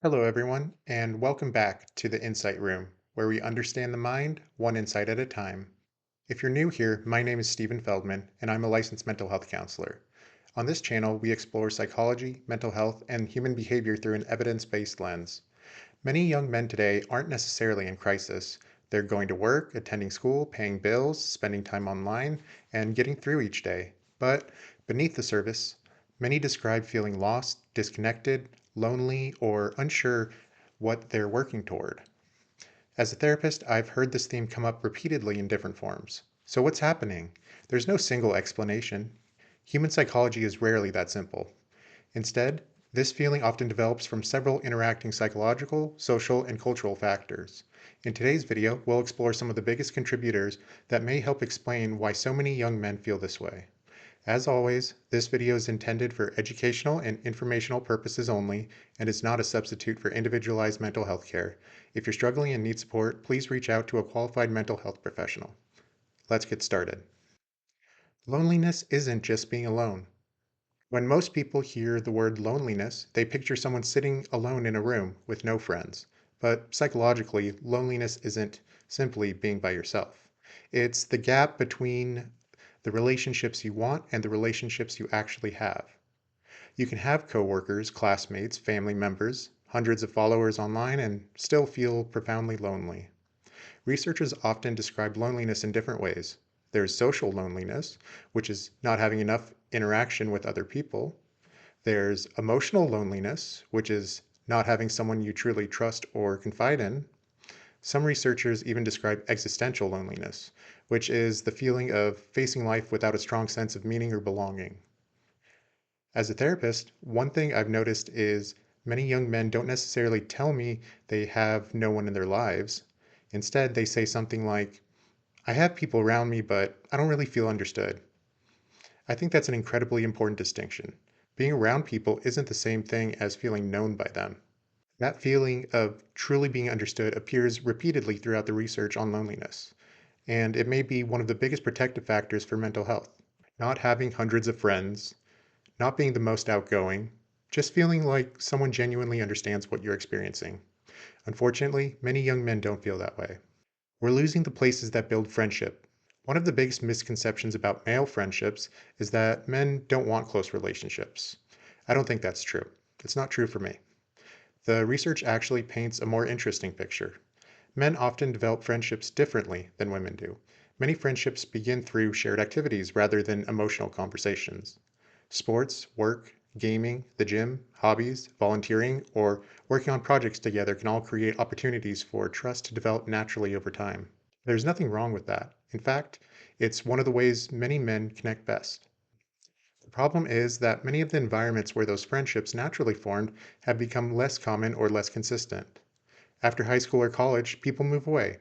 Hello, everyone, and welcome back to the Insight Room, where we understand the mind one insight at a time. If you're new here, my name is Stephen Feldman, and I'm a licensed mental health counselor. On this channel, we explore psychology, mental health, and human behavior through an evidence based lens. Many young men today aren't necessarily in crisis. They're going to work, attending school, paying bills, spending time online, and getting through each day. But beneath the surface, many describe feeling lost, disconnected, lonely, or unsure what they're working toward. As a therapist, I've heard this theme come up repeatedly in different forms. So, what's happening? There's no single explanation. Human psychology is rarely that simple. Instead, this feeling often develops from several interacting psychological, social, and cultural factors. In today's video, we'll explore some of the biggest contributors that may help explain why so many young men feel this way. As always, this video is intended for educational and informational purposes only and is not a substitute for individualized mental health care. If you're struggling and need support, please reach out to a qualified mental health professional. Let's get started. Loneliness isn't just being alone. When most people hear the word loneliness, they picture someone sitting alone in a room with no friends. But psychologically, loneliness isn't simply being by yourself. It's the gap between the relationships you want and the relationships you actually have. You can have coworkers, classmates, family members, hundreds of followers online, and still feel profoundly lonely. Researchers often describe loneliness in different ways. There's social loneliness, which is not having enough interaction with other people. There's emotional loneliness, which is not having someone you truly trust or confide in. Some researchers even describe existential loneliness, which is the feeling of facing life without a strong sense of meaning or belonging. As a therapist, one thing I've noticed is many young men don't necessarily tell me they have no one in their lives. Instead, they say something like, I have people around me, but I don't really feel understood. I think that's an incredibly important distinction. Being around people isn't the same thing as feeling known by them. That feeling of truly being understood appears repeatedly throughout the research on loneliness, and it may be one of the biggest protective factors for mental health. Not having hundreds of friends, not being the most outgoing, just feeling like someone genuinely understands what you're experiencing. Unfortunately, many young men don't feel that way. We're losing the places that build friendship. One of the biggest misconceptions about male friendships is that men don't want close relationships. I don't think that's true. It's not true for me. The research actually paints a more interesting picture. Men often develop friendships differently than women do. Many friendships begin through shared activities rather than emotional conversations. Sports, work, gaming, the gym, hobbies, volunteering, or working on projects together can all create opportunities for trust to develop naturally over time. There's nothing wrong with that. In fact, it's one of the ways many men connect best. The problem is that many of the environments where those friendships naturally formed have become less common or less consistent. After high school or college, people move away.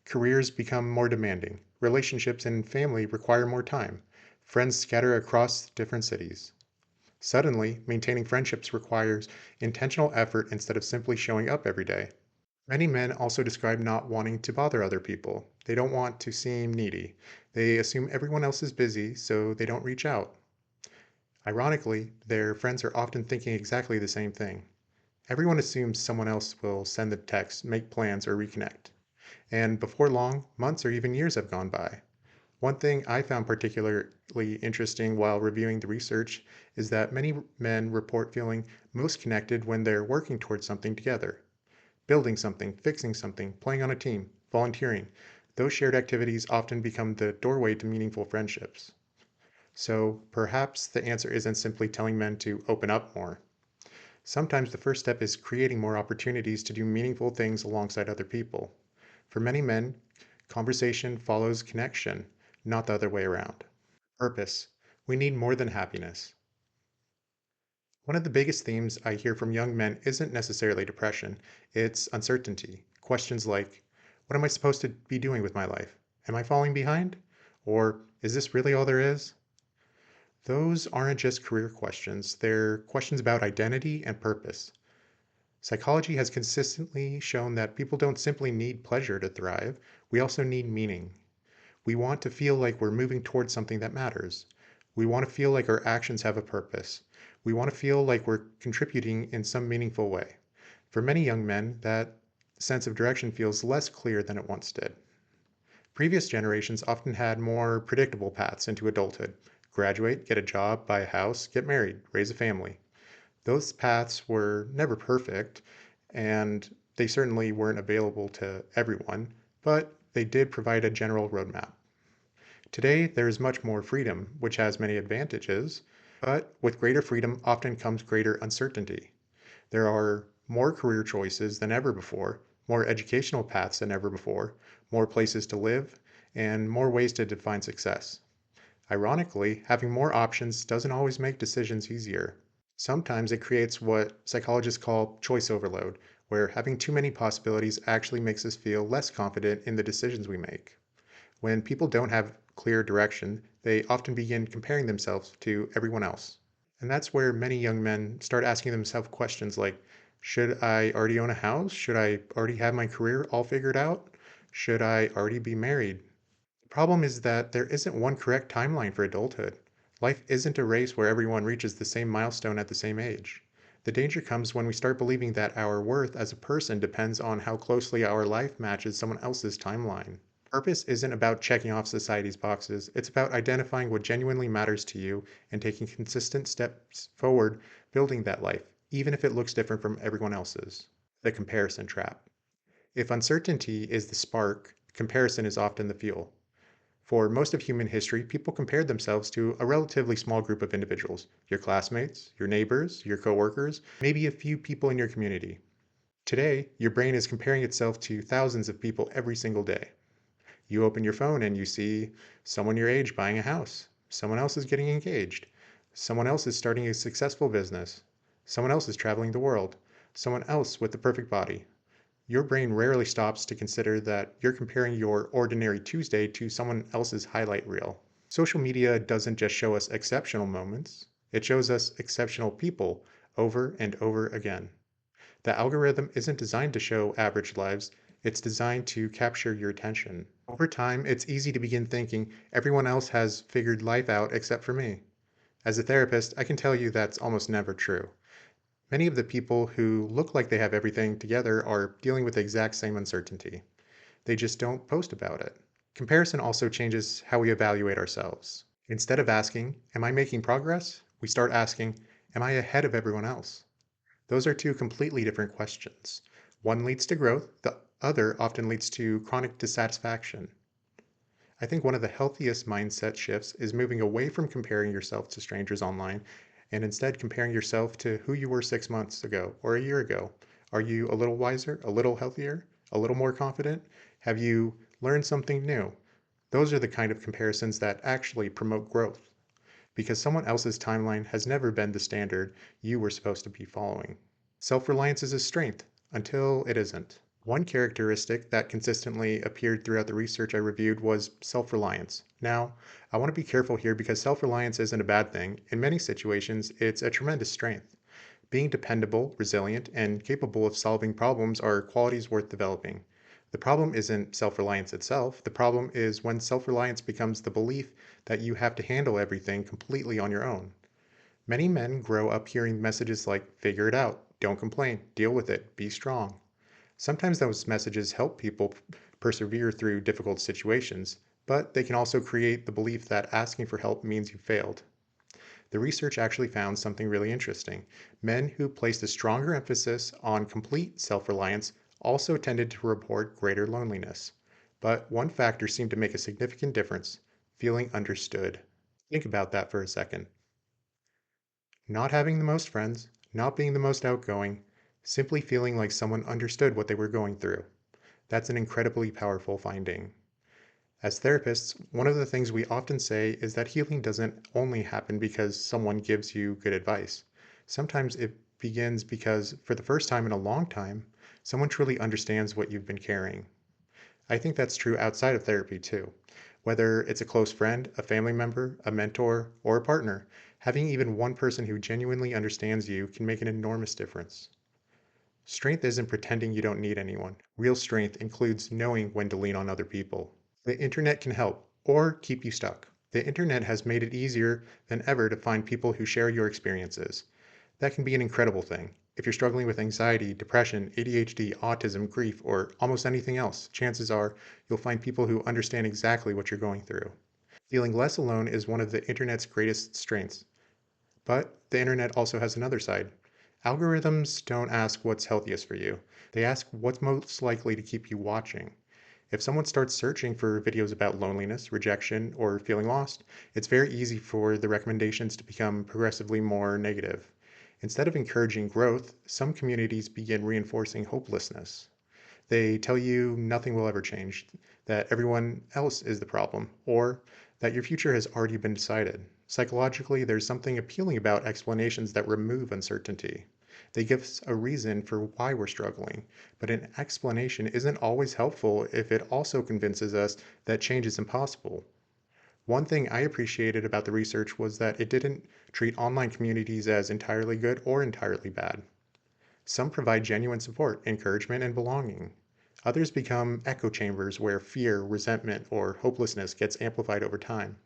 Careers become more demanding. Relationships and family require more time. Friends scatter across different cities. Suddenly, maintaining friendships requires intentional effort instead of simply showing up every day. Many men also describe not wanting to bother other people. They don't want to seem needy. They assume everyone else is busy, so they don't reach out. Ironically, their friends are often thinking exactly the same thing. Everyone assumes someone else will send the text, make plans, or reconnect. And before long, months or even years have gone by. One thing I found particularly interesting while reviewing the research is that many men report feeling most connected when they're working towards something together. Building something, fixing something, playing on a team, volunteering. Those shared activities often become the doorway to meaningful friendships. So perhaps the answer isn't simply telling men to open up more. Sometimes the first step is creating more opportunities to do meaningful things alongside other people. For many men, conversation follows connection, not the other way around. Purpose. We need more than happiness. One of the biggest themes I hear from young men isn't necessarily depression, it's uncertainty. Questions like, what am I supposed to be doing with my life? Am I falling behind? Or is this really all there is? Those aren't just career questions, they're questions about identity and purpose. Psychology has consistently shown that people don't simply need pleasure to thrive, we also need meaning. We want to feel like we're moving towards something that matters. We want to feel like our actions have a purpose. We want to feel like we're contributing in some meaningful way. For many young men, that sense of direction feels less clear than it once did. Previous generations often had more predictable paths into adulthood: graduate, get a job, buy a house, get married, raise a family. Those paths were never perfect, and they certainly weren't available to everyone, but they did provide a general roadmap. Today, there is much more freedom, which has many advantages, but with greater freedom often comes greater uncertainty. There are more career choices than ever before, more educational paths than ever before, more places to live, and more ways to define success. Ironically, having more options doesn't always make decisions easier. Sometimes it creates what psychologists call choice overload, where having too many possibilities actually makes us feel less confident in the decisions we make. When people don't have clear direction, they often begin comparing themselves to everyone else. And that's where many young men start asking themselves questions like, should I already own a house? Should I already have my career all figured out? Should I already be married? The problem is that there isn't one correct timeline for adulthood. Life isn't a race where everyone reaches the same milestone at the same age. The danger comes when we start believing that our worth as a person depends on how closely our life matches someone else's timeline. Purpose isn't about checking off society's boxes, it's about identifying what genuinely matters to you and taking consistent steps forward building that life, even if it looks different from everyone else's. The comparison trap. If uncertainty is the spark, comparison is often the fuel. For most of human history, people compared themselves to a relatively small group of individuals: your classmates, your neighbors, your coworkers, maybe a few people in your community. Today, your brain is comparing itself to thousands of people every single day. You open your phone and you see someone your age buying a house, someone else is getting engaged, someone else is starting a successful business, someone else is traveling the world, someone else with the perfect body. Your brain rarely stops to consider that you're comparing your ordinary Tuesday to someone else's highlight reel. Social media doesn't just show us exceptional moments, it shows us exceptional people over and over again. The algorithm isn't designed to show average lives, it's designed to capture your attention. Over time, it's easy to begin thinking everyone else has figured life out except for me. As a therapist, I can tell you that's almost never true. Many of the people who look like they have everything together are dealing with the exact same uncertainty. They just don't post about it. Comparison also changes how we evaluate ourselves. Instead of asking, am I making progress? We start asking, am I ahead of everyone else? Those are two completely different questions. One leads to growth, the other often leads to chronic dissatisfaction. I think one of the healthiest mindset shifts is moving away from comparing yourself to strangers online and instead comparing yourself to who you were 6 months ago or a year ago. Are you a little wiser, a little healthier, a little more confident? Have you learned something new? Those are the kind of comparisons that actually promote growth because someone else's timeline has never been the standard you were supposed to be following. Self-reliance is a strength until it isn't. One characteristic that consistently appeared throughout the research I reviewed was self-reliance. Now, I want to be careful here because self-reliance isn't a bad thing. In many situations, it's a tremendous strength. Being dependable, resilient, and capable of solving problems are qualities worth developing. The problem isn't self-reliance itself. The problem is when self-reliance becomes the belief that you have to handle everything completely on your own. Many men grow up hearing messages like, figure it out, don't complain, deal with it, be strong. Sometimes those messages help people persevere through difficult situations, but they can also create the belief that asking for help means you failed. The research actually found something really interesting. Men who placed a stronger emphasis on complete self-reliance also tended to report greater loneliness. But one factor seemed to make a significant difference: feeling understood. Think about that for a second. Not having the most friends, not being the most outgoing, simply feeling like someone understood what they were going through. That's an incredibly powerful finding. As therapists, one of the things we often say is that healing doesn't only happen because someone gives you good advice. Sometimes it begins because, for the first time in a long time, someone truly understands what you've been carrying. I think that's true outside of therapy too. Whether it's a close friend, a family member, a mentor, or a partner, having even one person who genuinely understands you can make an enormous difference. Strength isn't pretending you don't need anyone. Real strength includes knowing when to lean on other people. The internet can help or keep you stuck. The internet has made it easier than ever to find people who share your experiences. That can be an incredible thing. If you're struggling with anxiety, depression, ADHD, autism, grief, or almost anything else, chances are you'll find people who understand exactly what you're going through. Feeling less alone is one of the internet's greatest strengths. But the internet also has another side. Algorithms don't ask what's healthiest for you, they ask what's most likely to keep you watching. If someone starts searching for videos about loneliness, rejection, or feeling lost, it's very easy for the recommendations to become progressively more negative. Instead of encouraging growth, some communities begin reinforcing hopelessness. They tell you nothing will ever change, that everyone else is the problem, or that your future has already been decided. Psychologically, there's something appealing about explanations that remove uncertainty. They give us a reason for why we're struggling, but an explanation isn't always helpful if it also convinces us that change is impossible. One thing I appreciated about the research was that it didn't treat online communities as entirely good or entirely bad. Some provide genuine support, encouragement, and belonging. Others become echo chambers where fear, resentment, or hopelessness gets amplified over time.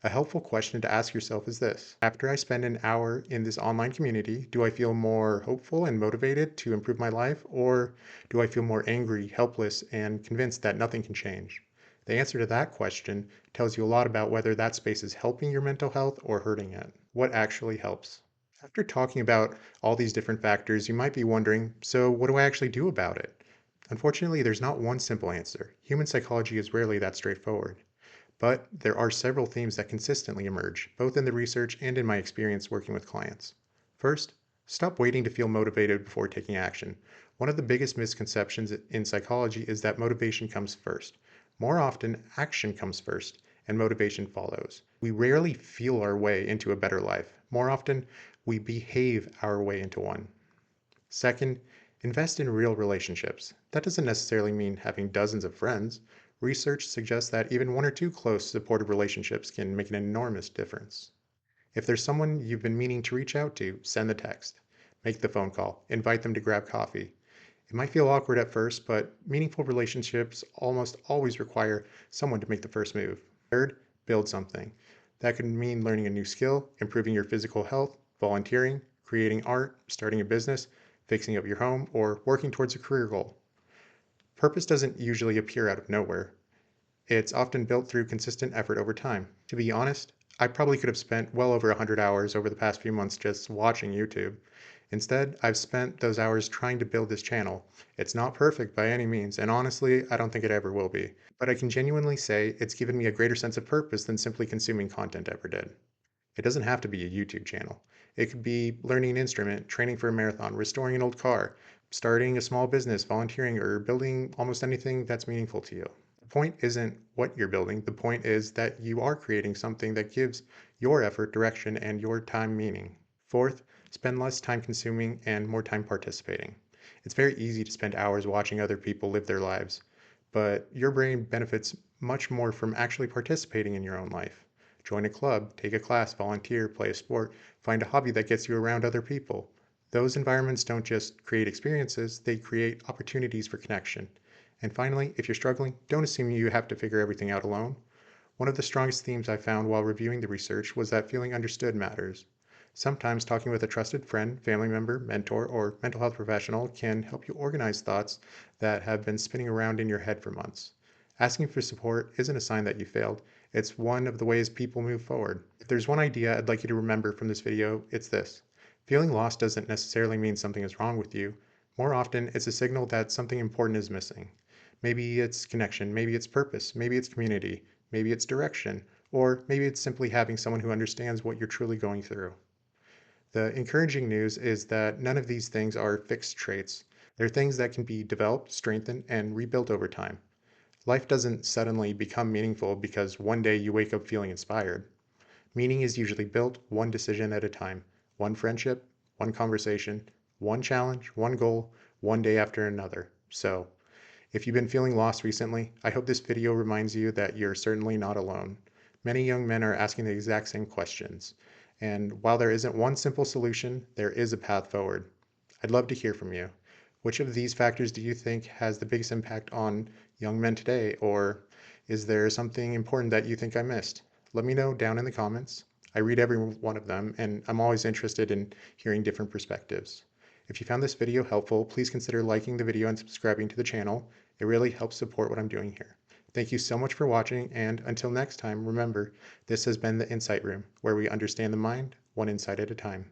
A helpful question to ask yourself is this: after I spend an hour in this online community, do I feel more hopeful and motivated to improve my life, or do I feel more angry, helpless, and convinced that nothing can change? The answer to that question tells you a lot about whether that space is helping your mental health or hurting it. What actually helps? After talking about all these different factors, you might be wondering, so what do I actually do about it? Unfortunately, there's not one simple answer. Human psychology is rarely that straightforward. But there are several themes that consistently emerge, both in the research and in my experience working with clients. First, stop waiting to feel motivated before taking action. One of the biggest misconceptions in psychology is that motivation comes first. More often, action comes first, and motivation follows. We rarely feel our way into a better life. More often, we behave our way into one. Second, invest in real relationships. That doesn't necessarily mean having dozens of friends. Research suggests that even one or two close, supportive relationships can make an enormous difference. If there's someone you've been meaning to reach out to, send the text, make the phone call, invite them to grab coffee. It might feel awkward at first, but meaningful relationships almost always require someone to make the first move. Third, build something. That could mean learning a new skill, improving your physical health, volunteering, creating art, starting a business, fixing up your home, or working towards a career goal. Purpose doesn't usually appear out of nowhere. It's often built through consistent effort over time. To be honest, I probably could have spent well over 100 hours over the past few months just watching YouTube. Instead, I've spent those hours trying to build this channel. It's not perfect by any means, and honestly, I don't think it ever will be. But I can genuinely say it's given me a greater sense of purpose than simply consuming content ever did. It doesn't have to be a YouTube channel. It could be learning an instrument, training for a marathon, restoring an old car, starting a small business, volunteering, or building almost anything that's meaningful to you. The point isn't what you're building, the point is that you are creating something that gives your effort direction and your time meaning. Fourth, spend less time consuming and more time participating. It's very easy to spend hours watching other people live their lives, but your brain benefits much more from actually participating in your own life. Join a club, take a class, volunteer, play a sport, find a hobby that gets you around other people. Those environments don't just create experiences, they create opportunities for connection. And finally, if you're struggling, don't assume you have to figure everything out alone. One of the strongest themes I found while reviewing the research was that feeling understood matters. Sometimes talking with a trusted friend, family member, mentor, or mental health professional can help you organize thoughts that have been spinning around in your head for months. Asking for support isn't a sign that you failed, it's one of the ways people move forward. If there's one idea I'd like you to remember from this video, it's this. Feeling lost doesn't necessarily mean something is wrong with you. More often, it's a signal that something important is missing. Maybe it's connection, maybe it's purpose, maybe it's community, maybe it's direction, or maybe it's simply having someone who understands what you're truly going through. The encouraging news is that none of these things are fixed traits. They're things that can be developed, strengthened, and rebuilt over time. Life doesn't suddenly become meaningful because one day you wake up feeling inspired. Meaning is usually built one decision at a time, one friendship, one conversation, one challenge, one goal, one day after another. So, if you've been feeling lost recently, I hope this video reminds you that you're certainly not alone. Many young men are asking the exact same questions. And while there isn't one simple solution, there is a path forward. I'd love to hear from you. Which of these factors do you think has the biggest impact on young men today? Or is there something important that you think I missed? Let me know down in the comments. I read every one of them, and I'm always interested in hearing different perspectives. If you found this video helpful, please consider liking the video and subscribing to the channel. It really helps support what I'm doing here. Thank you so much for watching, and until next time, remember, this has been the Insight Room, where we understand the mind, one insight at a time.